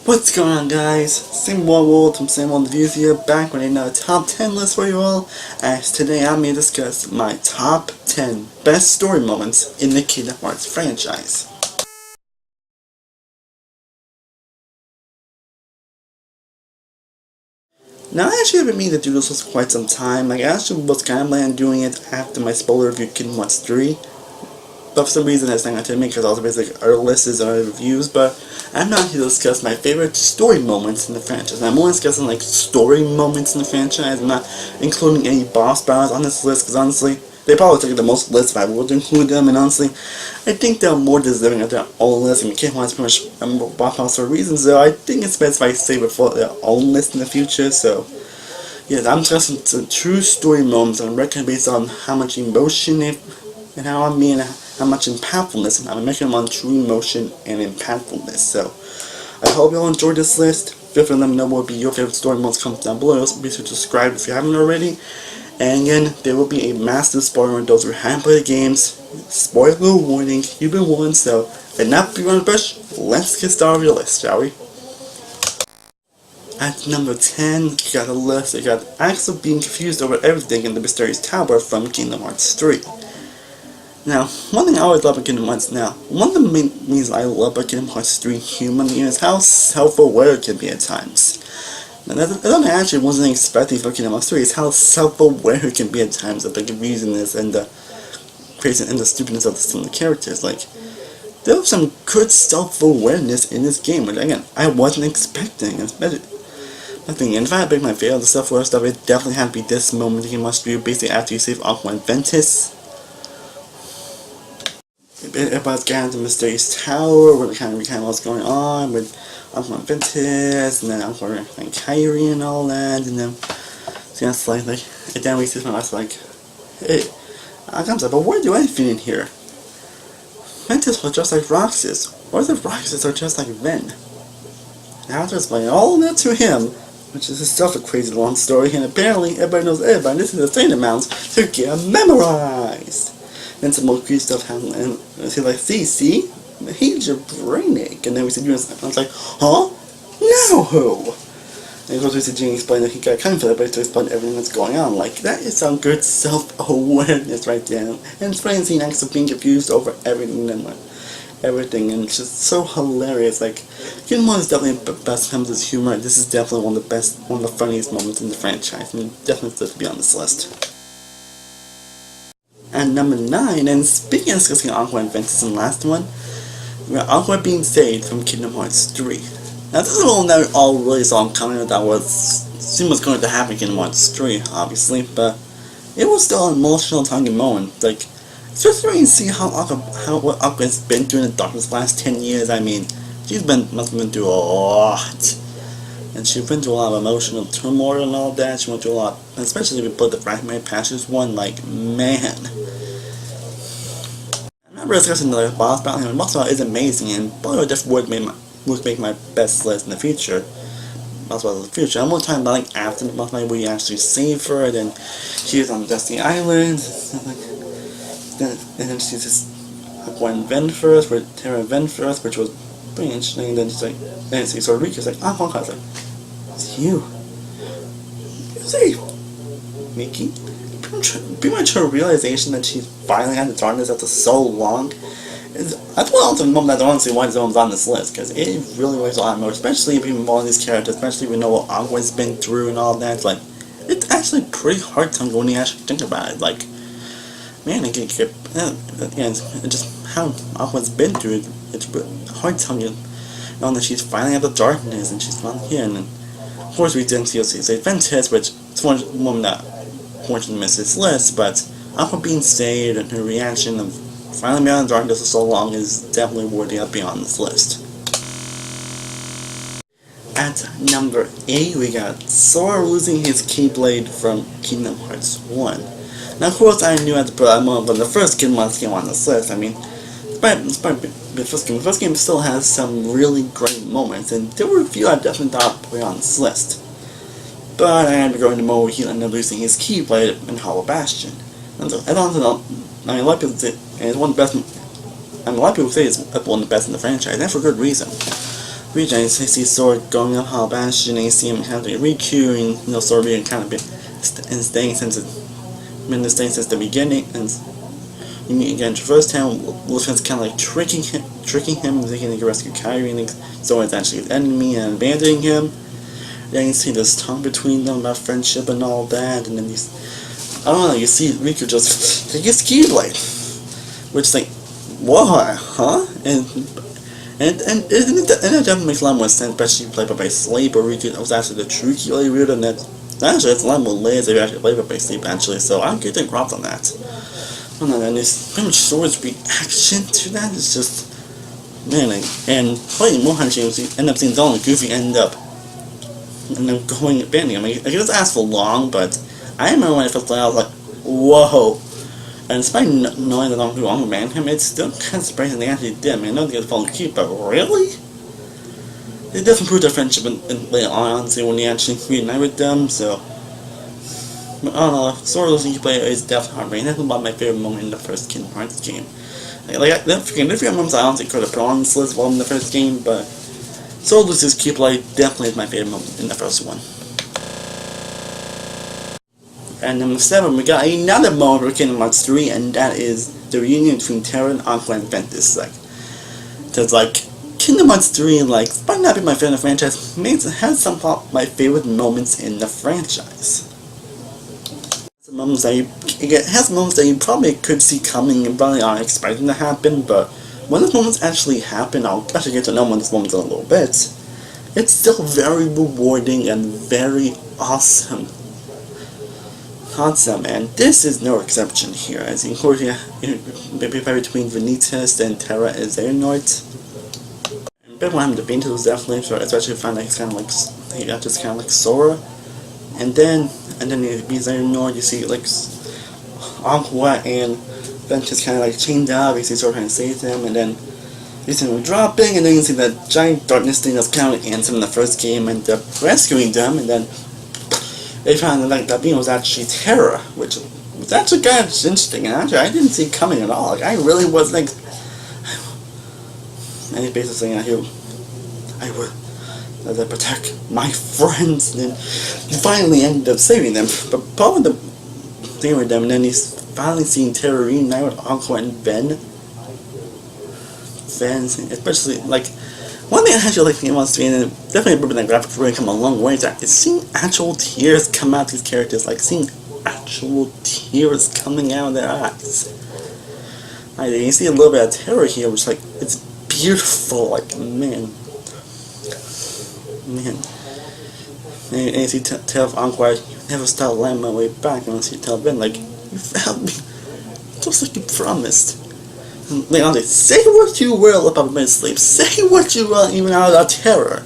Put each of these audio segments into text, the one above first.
What's going on, guys? Same old world from same old reviews here, back with another top 10 list for you all. As today I'm going to discuss my top 10 best story moments in the Kingdom Hearts franchise. Now, I actually have been meaning to do this for quite some time. I actually was kind of planning on doing it after my spoiler review Kingdom Hearts 3. But for some reason I decided not to make because also basically our lists and our reviews, but I'm not here to discuss my favorite story moments in the franchise. And I'm only discussing like story moments in the franchise. I'm not including any boss battles on this list because honestly, they probably take the most lists if I would include them, and honestly, I think they're more deserving of their own list. I mean, Kingdom Hearts pretty much boss battles for reasons, so I think it's best if I save it for their own list in the future, so yes, I'm discussing some true story moments and I reckon based on how much emotion and how I mean how much impactfulness, and I'm making them on true emotion and impactfulness. So I hope you all enjoyed this list. Feel free to let me know what would be your favorite story moments. Comment down below. Also be sure to subscribe if you haven't already. And again, there will be a massive spoiler on those who haven't played the games. Spoiler warning, you've been warned. So enough being on the bush. Let's get started with your list, shall we? At number 10, you got a list. You got Axel being confused over everything in the mysterious tower from Kingdom Hearts 3. Now, one thing I always love about Kingdom Hearts one of the main reasons I love about Kingdom Hearts 3 humanly is how self-aware it can be at times. Now, that's I actually wasn't expecting for Kingdom Hearts 3 is how self-aware it can be at times of the confusingness and the crazy and the stupidness of some of the characters. Like, there was some good self-awareness in this game, which again, I wasn't expecting. In fact, my favorite the self-aware stuff, it definitely had to be this moment in Kingdom Hearts 3, basically after you save Aqua and Ventus. About getting the mysterious tower, where we kind of what's going on with Aqua and Ventus, and then Aqua and Kyrie and all that, and then so it's like, and then we see from us like, hey, I comes up, but where do I fit in here? Ventus was just like Roxas, or the Roxas are just like Ven. And after explaining all that to him, which is itself a crazy long story, and apparently everybody knows everybody, this is the same amount to get memorized. Then some more creepy stuff happened, and he's like, see, he's your brainiac. And then we see June, I was like, huh? Now who? And of course we see June explain that he got confident, but to explain everything that's going on. Like, that is some good self-awareness right there. And it's funny seeing Axel being confused over everything, and it's just so hilarious. Like, Kingdom Hearts is definitely the best when it comes to humor. This is definitely one of the funniest moments in the franchise. I mean, definitely deserves to be on this list. At number 9, and speaking of discussing Aqua and Ventus in the last one, we got Aqua being saved from Kingdom Hearts 3. Now this is one that we all really saw coming, that seemed was going to happen in Kingdom Hearts 3, obviously, but it was still an emotional talking moment. Like, especially when you see what Aqua's been through in the darkness the last 10 years. I mean, must have been through a lot. And she went through a lot of emotional turmoil and all that. She went through a lot, especially if we put the Fragmented Passions one, like, man. I'm not really discussing the boss battle. The boss battle is amazing, and probably would make my best list in the future. Boss battle in the future. I'm more talking about like after the boss battle where you actually save her, then she was on Dusty Island, and then she's just Aqua and Ven first, with Terra and Ven first, which was pretty interesting. And then she's like, then she sort of Rika's like, Aqua's like, it's you. See, Mickey. Pretty much her realization that she's finally had the darkness after so long. That's one of the moments that honestly why Zone's on this list, because it really weighs a lot more, especially if you involve these characters, especially if you know what Aqua's been through and all that. It's like, it's actually pretty hard to when you actually think about it. Like, man, it's just how Aqua's been through it. It's hard to tell you, knowing that she's finally out of the darkness and she's finally here. And then, of course, we didn't see Ventus, which is one woman that unfortunately missed this list, but Aqua being saved and her reaction of finally being out of the darkness for so long is definitely worthy of being on this list. At number 8, we got Sora losing his Keyblade from Kingdom Hearts 1. Now, of course, I knew at the moment when the first Kingdom Hearts came on this list. I mean, the first game still has some really great moments, and there were a few I definitely thought I'd put on this list. But I ended up going to mode where he ended up losing his Keyblade in Hollow Bastion. And so, I don't know, I mean, a lot of people say it's one of the best, and a lot of people say it's one of the best in the franchise, and for good reason. Reach, and you see Sora going up Halabashi, and you see him have to Riku, and Sora being kind of been staying since the beginning, and you meet again Traverse Town. Luffy's kind of like tricking him, thinking he can rescue Kairi, and Sora's actually his enemy and abandoning him. Then you see this tongue between them about friendship and all that, and then I don't know, you see Riku just take his Keyblade, which is like, what, huh? And it definitely makes a lot more sense, especially played by Sleep, or Riku was actually the true Keyblade wielder, and actually it's a lot more layers if you actually play by Sleep, actually, so I'm getting props on that. I don't know, and it's pretty much Sora's reaction to that is just, man, and playing more Hunter games, you end up seeing Donald and Goofy end up going abandoning him. It doesn't last for long, but I remember when I first played, I was like, whoa. And despite knowing that I'm going to ban him, it's still kind of surprising they actually did. I mean, I know they get fallen keep, but really? They definitely proved their friendship later on, so when they actually reunite with them, so. But I don't know, Sora losing player is definitely heartbreaking. That's about my favorite moment in the first Kingdom Hearts game. The favorite moments I don't think could have put on this list while in the first game, but Sora loses Keyblade definitely is my favorite moment in the first one. And number 7, we got another moment for Kingdom Hearts 3, and that is the reunion between Terra and Aqua and Ventus. Cause Kingdom Hearts 3, might not be my favorite franchise, has some of my favorite moments in the franchise. It has moments that you probably could see coming and probably aren't expecting to happen, but when those moments actually happen, I'll actually get to know one of those moments in a little bit. It's still very rewarding and very awesome. And this is no exception here, as in course, maybe between Vanitas and Terra is Xehanort. And back when I'm debating was definitely, especially find that he's kind of like Sora. And then you be Xehanort, you see Aqua and Ventus kind of chained up, you see Sora trying to save them, and then you see them dropping, and then you see that giant darkness thing that's kind of answered in the first game, and rescuing them, and then they found that being was actually Terra, which was actually kind of interesting, and actually I didn't see it coming at all. I really was and he's basically saying I would protect my friends, and then he finally ended up saving them. But part of the thing with them, and then he's finally seeing Terra reunite with Aqua and Ben, especially one thing I actually like in Monster and definitely improving that graphics really come a long way, is that it's seeing actual tears come out of these characters, seeing actual tears coming out of their eyes. You see a little bit of Terror here, which it's beautiful, man. And you see tell Aqua, you never stop landing my way back, and you see tell Ben, you found me, just like you promised. Say what you will about my sleep, say what you will even out of Terror.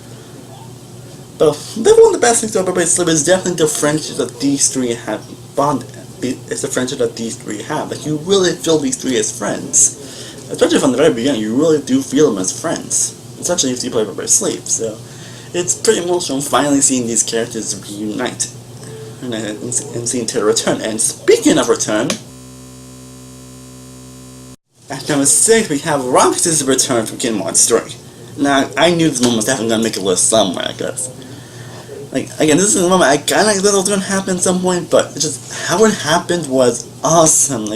But one of the best things about my sleep is definitely the friendship that these three have bonded. It's the friendship that these three have. You really feel these three as friends. Especially from the very beginning, you really do feel them as friends. Especially if you play by sleep. So it's pretty emotional finally seeing these characters reunite. And seeing Terra return. And speaking of return, at number 6, we have Roxas' return from Kingdom Hearts 3. Now, I knew this moment was definitely going to make a list somewhere, I guess. Again, this is a moment I kind of thought it was going to happen at some point, but how it happened was awesome.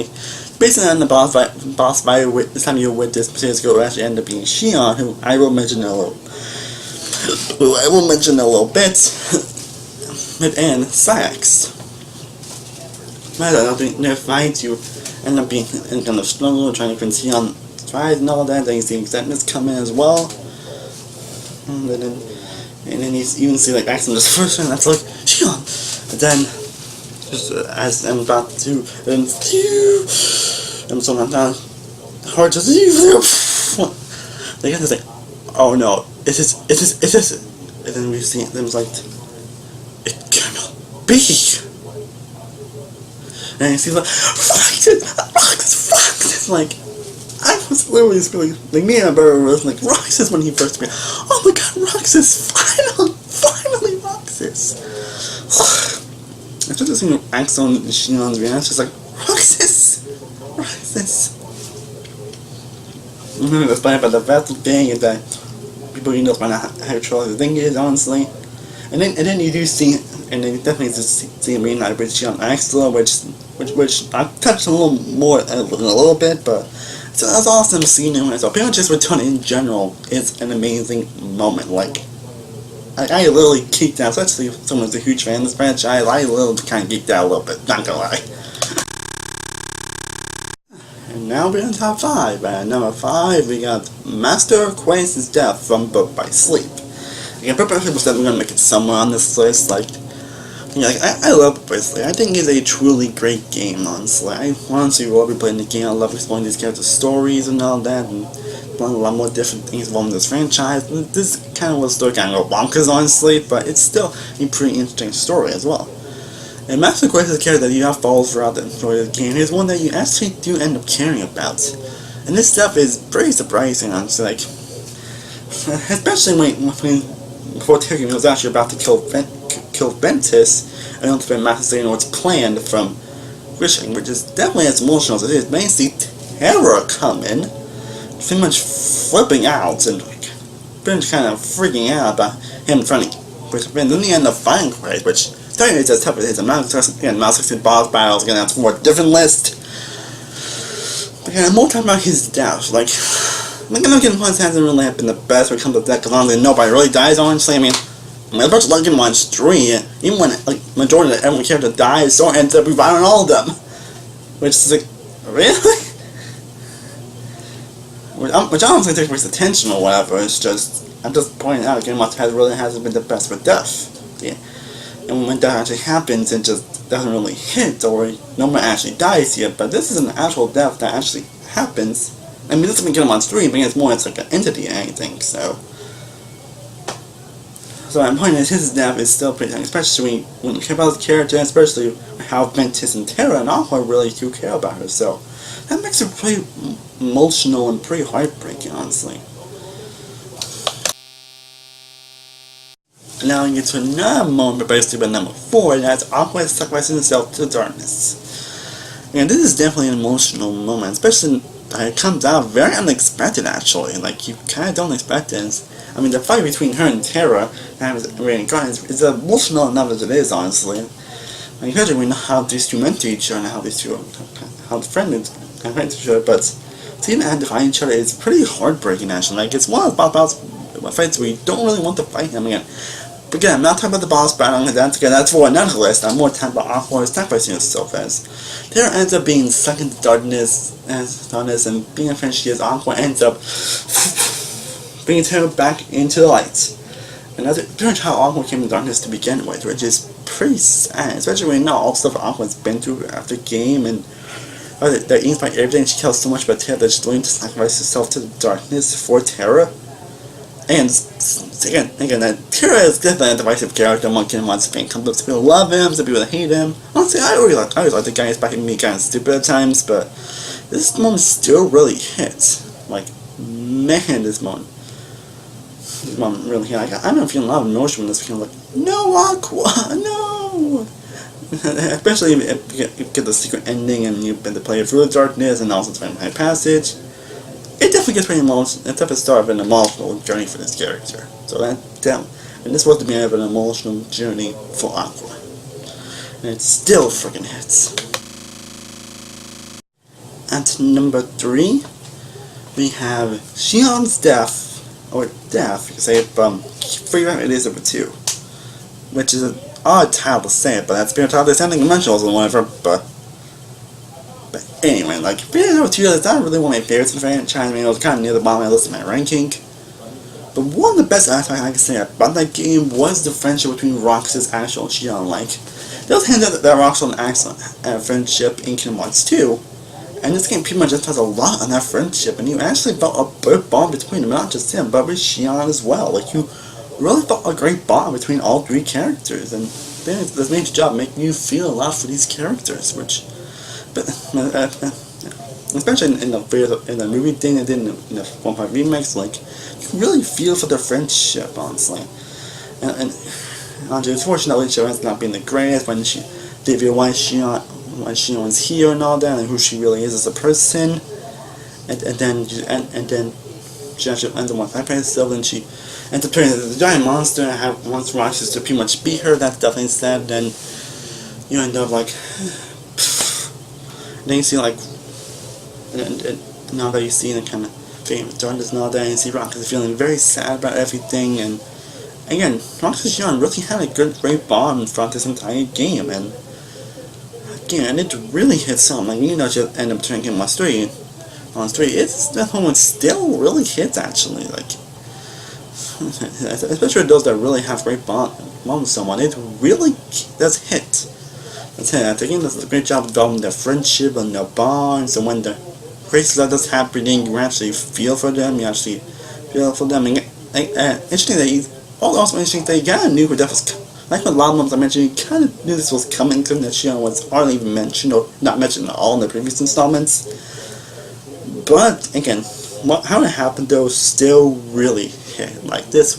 Basically on the boss fight, this time you were with this particular girl who actually ended up being Shion, who I will mention in a little bit, and Sax. In their fight, you end up being in kind of struggle, trying to convince Shion tries and all that. Then you see Xehanort come in as well, and then you even see Axel just first, and that's Shion, and then just as I'm about to, and so I'm down, hard just they have to say, oh no, it is, and then we see them it cannot be. And you see Roxas, I was literally screaming, me and my brother was Roxas when he first appeared. Oh my god, Roxas, finally Roxas. I just seeing Axel and Shion's reaction, just Roxas. And then despite about the battle thing, and that people you know might not how true the thing is, honestly. And then you do see, and then you definitely see him reunite with Shion Axla, which I touched a little more in a little bit, but so that's awesome seeing him. So pretty much just returning in general is an amazing moment. Like I literally geeked out, especially if someone's a huge fan of this franchise. I literally kind of geeked out a little bit, not gonna lie. And now we're in top 5. At number 5, we got Master Quaid's Death from Birth by Sleep. Again, Birth by Sleep was definitely gonna make it somewhere on this list. Like, you know, I love Birth by Sleep. I think it's a truly great game, honestly. I honestly love replaying the game. I love exploring these characters' stories and all that, and a lot more different things involved in this franchise. This kind of was still kind of bonkers, honestly, but it's still a pretty interesting story as well. And Master Quest is a character that you have followed throughout the story of the game. He's one that you actually do end up caring about. And this stuff is pretty surprising, honestly. Like, especially before Tyrion was actually about to kill Ventus, and ultimately Master saying what's planned from Wishing, which is definitely as emotional as it is. But you see Terra coming, pretty much flipping out and pretty much kind of freaking out about him trying to push him in. Then he ended up fighting Quaid, which starting it's as tough as it is. I'm not again not 16 boss battles, again that's more different list. But again, more talking about his death. Like Looking Punch hasn't really been the best when it comes to that, because honestly nobody really dies, honestly. I mean approach Looking Punch 3, even when like majority of every character dies, so ends up reviving all of them. Which is like, really? Which I don't think takes attention or whatever. It's just, I'm just pointing out, Game Watch really hasn't been the best with death. Yeah. And when death actually happens, it just doesn't really hit, or no one actually dies here. But this is an actual death that actually happens. I mean, this is Game Watch 3, but it's more it's like an entity, I think. So my point is, his death is still pretty young, especially when you care about his character, and especially how Ventus and Terra and Aqua really do care about her. So that makes it pretty emotional and pretty heartbreaking, honestly. Now we get to another moment, basically by number 4, and that's Aqua sacrificing herself to darkness. And this is definitely an emotional moment, especially it comes out very unexpected, actually. Like, you kind of don't expect it. I mean, the fight between her and Terra is emotional enough as it is, honestly. Like, especially when how these two meant to each other and how these two how the friends to each other, but seeing them fight each other is pretty heartbreaking, actually. Like, it's one of the fights where you don't really want to fight him again. But again, I'm not talking about the boss battle, that's for another list. I'm more talking about Aqua sacrificing herself as Terra ends up being sucked into darkness and being a friend she is. Aqua ends up bringing Terra back into the light. And that's pretty much how Aqua came to darkness to begin with, which is pretty sad, especially when you know all the stuff Aqua's been through after the game, and that inspired everything. She cares so much about Terra that she's willing to sacrifice herself to the darkness for Terra. And again, that Terra is definitely a divisive character among Kingdom Hearts fans. Some people love him, some people hate him. Honestly, I always like the guy. He's back me kind of stupid at times, but this moment still really hits. Like, man, this moment really hit. Like, I'm feeling a lot of emotion when this became like, no, Aqua, no. Especially if you get the secret ending and you've been to play through the darkness and also find my passage. It definitely gets pretty emotional. It's the start of an emotional journey for this character. So and this was the beginning of an emotional journey for Aqua. And it still freaking hits. At number 3, we have Shion's death, or death, you can say it from Freedom Elizabeth 2. Which is an odd title to say it, but that's been a title that's something dimensionals or whatever, but anyway, like, Freedom 2 is not really one of my favorites in the franchise. I mean, it was kind of near the bottom of my list in my ranking. But one of the best aspects I can say about that game was the friendship between Roxas, Axel, and Shion. Like, there was hints that Roxas and Axel had a friendship in Kingdom Hearts 2. And this game pretty much just has a lot on that friendship, and you actually felt a good bond between them, not just him, but with Shion as well. Like, you really felt a great bond between all 3 characters, and this made the job making you feel a lot for these characters, which, but especially in the movie thing they did in the 1.5 remakes, like, you really feel for their friendship, honestly. And unfortunately, Shion has not been the greatest when they reveal why Shion's here and all that, and who she really is as a person, and then she actually ends up with Hyper Silver, and she ends up turning into the giant monster and wants Roxas to pretty much beat her. That's definitely sad. Then you end up like, then you see like, and now that you see the kind of famous darkness and all that, and you see Roxas feeling very sad about everything, and again, Roxas and Xion really had a great bond throughout this entire game, and again, it really hits home. Like, you know, she end up turning Kingdom Hearts 3 on 3. That moment still really hits, actually. Like, especially those that really have great bond with someone, it really does hit. That's it. I think does a great job of developing their friendship and their bonds, and when the great stuff that's happening, you actually feel for them. And interesting that also interesting that you kind of knew who that was. Like with a lot of moments I mentioned, you kind of knew this was coming, because that Xion was hardly even mentioned, or not mentioned at all in the previous installments. But again, how it happened though still really hit. Like, this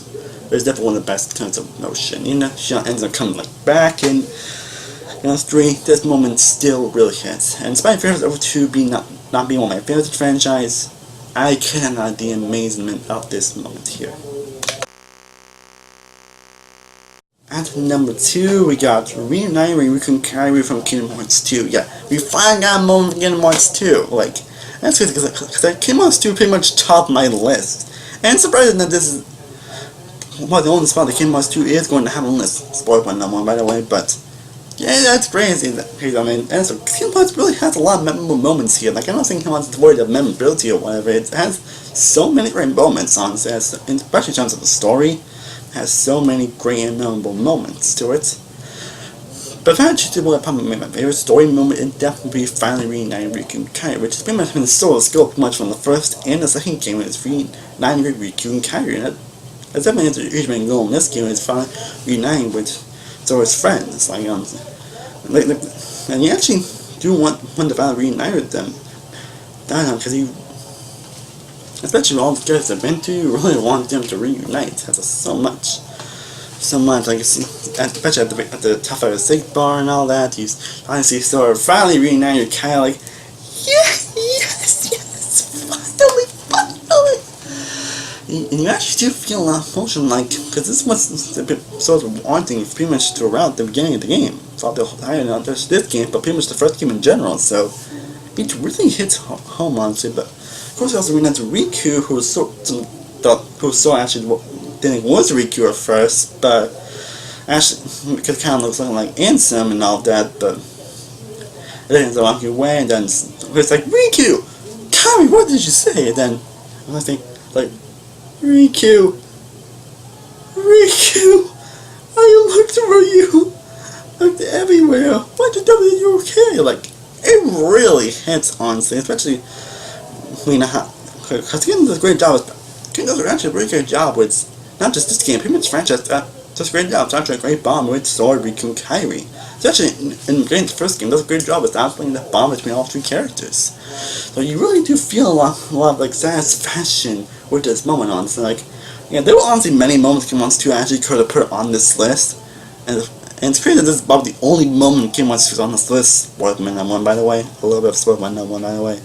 is definitely one of the best kinds of motion. You know, Xion ends up coming like back in 3. This moment still really hits. And despite Favorite Over 2 being not being one of my favorites in the franchise, I cannot the amazement of this moment here. At number 2, we got Reuniting Riku and Kairi from Kingdom Hearts 2. Yeah, we finally got a moment from Kingdom Hearts 2. Like, that's good, because Kingdom Hearts 2 pretty much topped my list. And it's surprising that this is the only spot that Kingdom Hearts 2 is going to have on this. Spoiled by no one, by the way, but yeah, that's crazy. I mean, and so Kingdom Hearts really has a lot of memorable moments here. Like, I don't think Kingdom Hearts is worried of memorability or whatever. It has so many great moments on it, especially in terms of the story. Has so many great and memorable moments to it. But if I had to choose what probably made my favorite story moment, it'd definitely be finally reuniting Riku and Kairi, which has pretty much been the sole scope much from the first and the second game. It's reuniting Riku and Kairi, and that's definitely the huge main goal in this game, is finally reuniting with Zora's friends. And you actually do want to finally reunite with them. Because you, especially with all the characters they've been to, you really want them to reunite. That's so much. Like, especially at the Tough Out 6 bar and all that, you honestly Sora finally reunited with Kyle, like, yes, finally. And you actually do feel a lot of emotion, like, because this was sort of wanting pretty much throughout the beginning of the game. Throughout the entire, not just this game, but pretty much the first game in general, so it really hits home, honestly. But of course, we also ran into Riku, who Sora actually didn't think was Riku at first, but actually, because it kind of looks like Ansem and all that, but it ends up walking away, and then it's like, Riku! Kairi, what did you say? And then I think, like, Riku, I looked for you, looked everywhere, why did you tell me that you were okay? Like, it really hits, honestly, especially, because King does a great job, King does actually a really great job with, not just this game, pretty much franchise, does a great job. It's actually a great bond with Sora, Riku, and Kairi. It's actually, in the first game, does a great job of establishing the bond between all 3 characters. So you really do feel a lot of like, satisfaction with this moment, honestly. Like, yeah, there were honestly many moments Kingdom Hearts 2 actually could have put on this list. And it's crazy that this is probably the only moment Kingdom Hearts 2 is on this list. Spoiled by no one, by the way. A little bit of spoiled by no one, by the way.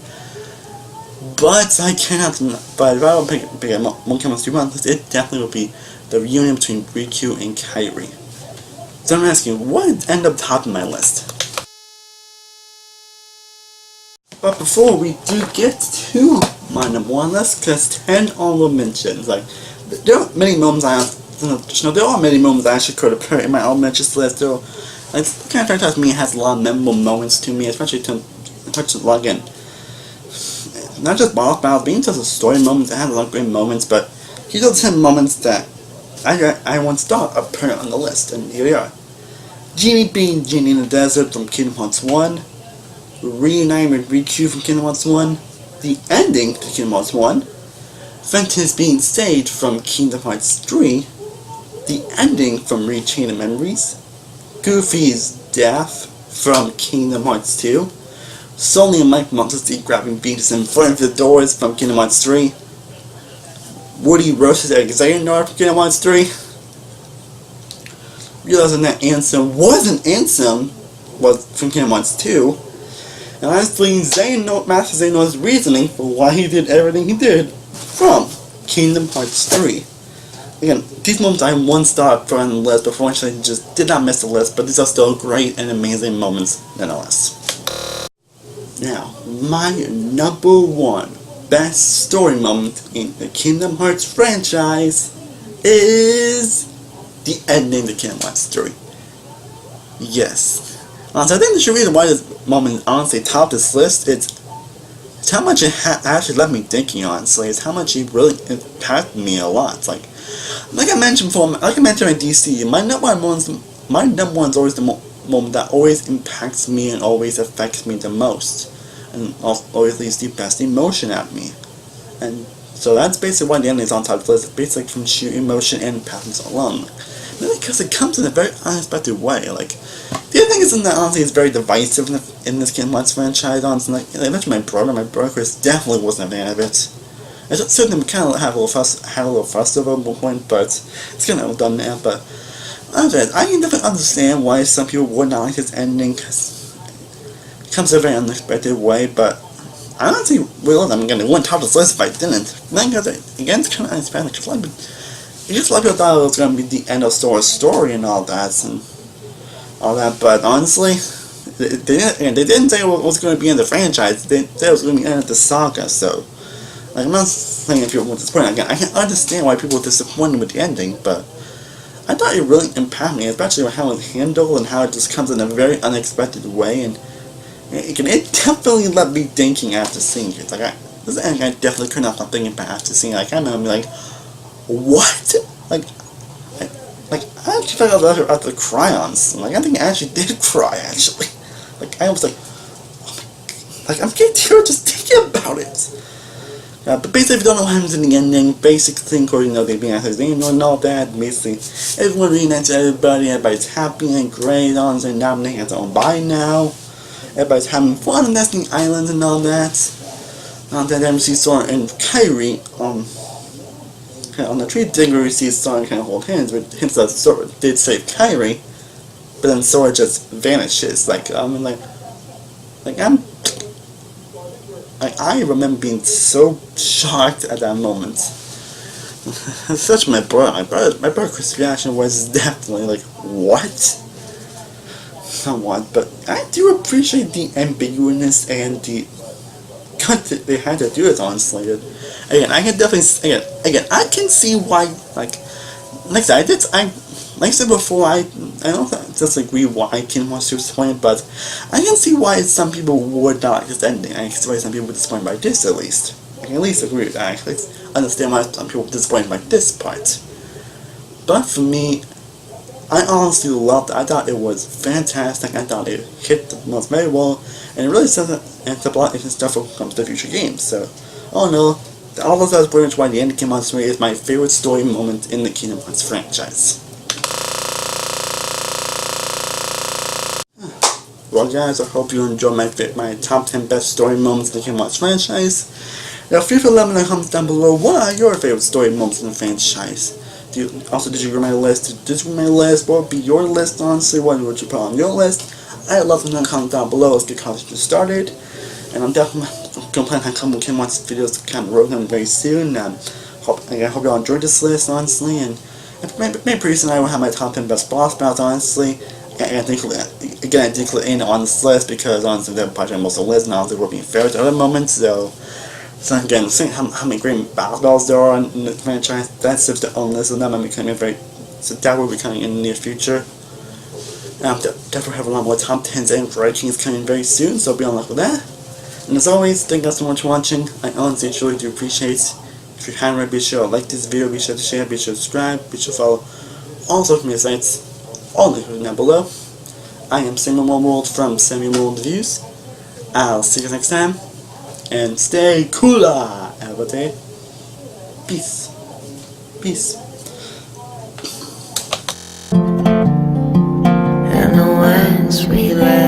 But I cannot. But if I don't pick a one Kingdom Hearts 2 on this, it definitely would be the reunion between Riku and Kairi. So I'm asking, what would end up topping my list? But before we do get to my number 1 list, because 10 honorable mentions. Like, there are many moments I actually could have put in my honorable mentions list. Like, the kind of franchise to me has a lot of memorable moments to me, especially to touch the log in. Not just boss battles, but even just the story moments. It has a lot of great moments, but these are the 10 moments that I once thought I'd put on the list, and here we are. Genie being Genie in the Desert from Kingdom Hearts 1, reuniting with Riku from Kingdom Hearts 1, the ending to Kingdom Hearts 1, Ventus being saved from Kingdom Hearts 3, the ending from Rechain of Memories, Goofy's death from Kingdom Hearts 2, Sully and Mike Monster grabbing Beatus in front of the doors from Kingdom Hearts 3, Woody roasted Xehanort from Kingdom Hearts 3, realizing that Ansem wasn't Ansem, was from Kingdom Hearts 2, and honestly, Master Xehanort's reasoning for why he did everything he did from Kingdom Hearts 3. Again, these moments I once thought put on the list, but fortunately just did not miss the list, but these are still great and amazing moments nonetheless. Now, my number one best story moment in the Kingdom Hearts franchise is the ending to Kingdom Hearts 3. Yes. So I think the reason why this moment honestly topped this list is how much it actually left me thinking, honestly. It's how much it really impacted me a lot. Like I mentioned before, like I mentioned in DC, my number one is always the moment that always impacts me and always affects me the most. And always leaves the best emotion at me. And so that's basically why the ending is on top of the list, basically from sheer emotion and patterns alone. Mainly because it comes in a very unexpected way. Like, the other thing is that honestly it's very divisive in this Kingdom Hearts franchise. Honestly, like I mentioned my brother Chris definitely wasn't a fan of it. I certainly kind of had a little fuss over at one point, but it's kind of done now. But other I can definitely understand why some people would not like this ending, because it comes in a very unexpected way. But I don't see realize I'm going to win top of this list if I didn't. Then because again, it's kind of unexpected. Because a lot of people thought it was going to be the end of Sora's story and all that, but honestly, they didn't say it was going to be in the franchise. They said it was going to be the end of the saga. So, like, I'm not saying if people were disappointed. Again, I can understand why people were disappointed with the ending, but I thought it really impacted me, especially with how it was handled and how it just comes in a very unexpected way. And it definitely left me thinking after seeing it. Like, this ending I definitely could not stop thinking about after seeing it. Like, I remember being like, what? Like, I actually felt like I was about to cry on something. Like, I think I actually did cry, actually. Like, I was like, oh my God. Like, I'm getting tears just thinking about it. But basically, if you don't know what happens in the ending, basically, according to they being out his name and all that, basically, everyone reunites everybody's happy and great, honestly, Nominating has their own body now. Everybody's having fun on Destiny Island and all that. Then MC Sora and Kairi, on the tree digger we see Sora kind of hold hands, but hints that Sora did save Kairi, but then Sora just vanishes. I remember being so shocked at that moment. Such my brother Chris' reaction was definitely like, what? Somewhat, but I do appreciate the ambiguousness and the cut that they had to do it, honestly. Again, I can definitely I can see why, like I said before, I don't disagree why King wants to disappoint, but I can see why some people would not like this ending. I can see why some people were disappointed by this, at least. I can at least agree with that. I can understand why some people were disappointed by this part. But for me, I honestly loved it. I thought it was fantastic. I thought it hit the most very well, and it really sets up a lot of stuff when it comes to future games. So, all in all those guys pretty much why the end of Kingdom Hearts 3 is my favorite story moment in the Kingdom Hearts franchise. Well guys, I hope you enjoyed my top 10 best story moments in the Kingdom Hearts franchise. Now feel free to let me know in the comments down below, what are your favorite story moments in the franchise? Did you agree with my list? Did you disagree with my list? What would be your list, honestly? What would you put on your list? I'd love to know in the comments down below. Let's get conversation started. And I'm definitely going to plan on coming with Kingdom Hearts videos to kind of roll them very soon. I hope y'all enjoyed this list, honestly. And maybe pretty soon I will have my top 10 best boss battles, honestly. And I think, again, I did include in on this list because, honestly, they're probably most of the list, and honestly, we're being fair to other moments. So again, seeing how many great battles there are in the franchise, that's just the own list of them. So that will be coming in the near future. And definitely have a lot more top 10s and rankings coming very soon, so be on the lookout for that. And as always, thank you guys so much for watching. I honestly truly do appreciate it. If you haven't already, be sure to like this video, be sure to share, be sure to subscribe, be sure to follow all social media sites, all links down below. I am Stardust-oneworldreviews from Stardust-oneworldreviews. I'll see you next time, and stay cooler, everybody. Peace. Peace. And the winds we let